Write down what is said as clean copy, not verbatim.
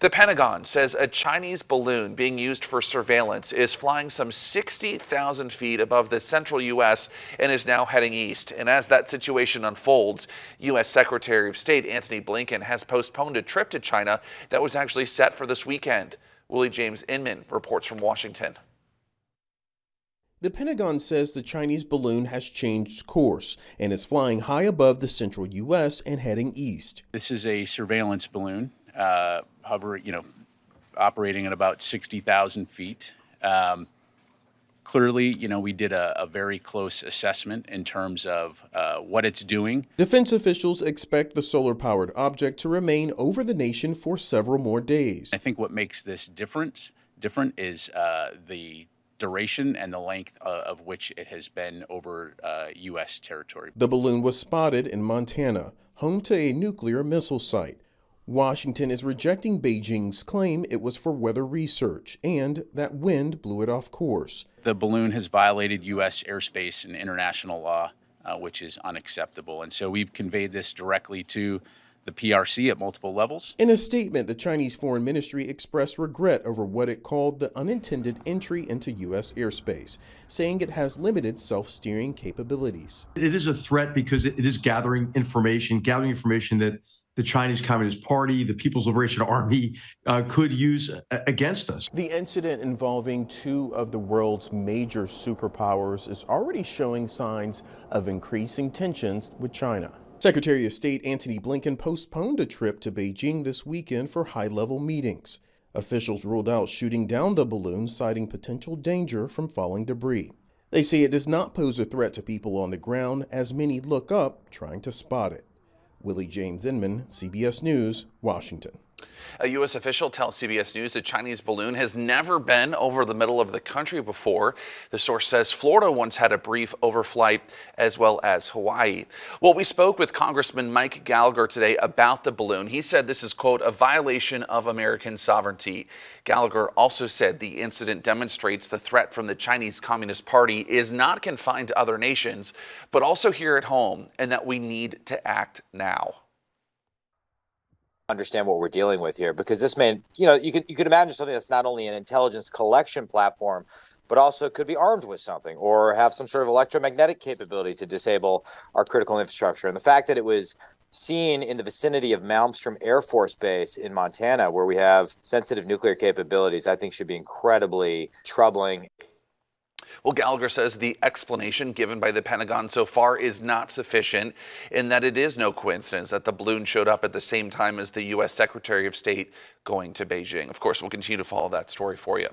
The Pentagon says a Chinese balloon being used for surveillance is flying some 60,000 feet above the central U.S. and is now heading east. And as that situation unfolds, U.S. Secretary of State Antony Blinken has postponed a trip to China that was actually set for this weekend. Willie James Inman reports from Washington. The Pentagon says the Chinese balloon has changed course and is flying high above the central U.S. and heading east. This is a surveillance balloon, operating at about 60,000 feet. Clearly, we did a very close assessment in terms of what it's doing. Defense officials expect the solar-powered object to remain over the nation for several more days. I think what makes this different is the duration and the length of which it has been over U.S. territory. The balloon was spotted in Montana, home to a nuclear missile site. Washington is rejecting Beijing's claim it was for weather research and that wind blew it off course. The balloon has violated U.S. airspace and international law, which is unacceptable. And so we've conveyed this directly to the PRC at multiple levels. In a statement, the Chinese Foreign Ministry expressed regret over what it called the unintended entry into U.S. airspace, saying it has limited self-steering capabilities. It is a threat because it is gathering information that the Chinese Communist Party, the People's Liberation Army could use against us. The incident involving two of the world's major superpowers is already showing signs of increasing tensions with China. Secretary of State Antony Blinken postponed a trip to Beijing this weekend for high-level meetings. Officials ruled out shooting down the balloon, citing potential danger from falling debris. They say it does not pose a threat to people on the ground, as many look up trying to spot it. Willie James Inman, CBS News, Washington. A U.S. official tells CBS News a Chinese balloon has never been over the middle of the country before. The source says Florida once had a brief overflight, as well as Hawaii. Well, we spoke with Congressman Mike Gallagher today about the balloon. He said this is, quote, a violation of American sovereignty. Gallagher also said the incident demonstrates the threat from the Chinese Communist Party is not confined to other nations, but also here at home, and that we need to act now. Understand what we're dealing with here, because this may, you could imagine something that's not only an intelligence collection platform, but also could be armed with something or have some sort of electromagnetic capability to disable our critical infrastructure. And the fact that it was seen in the vicinity of Malmstrom Air Force Base in Montana, where we have sensitive nuclear capabilities, I think should be incredibly troubling. Well, Gallagher says the explanation given by the Pentagon so far is not sufficient, in that it is no coincidence that the balloon showed up at the same time as the U.S. Secretary of State going to Beijing. Of course, we'll continue to follow that story for you.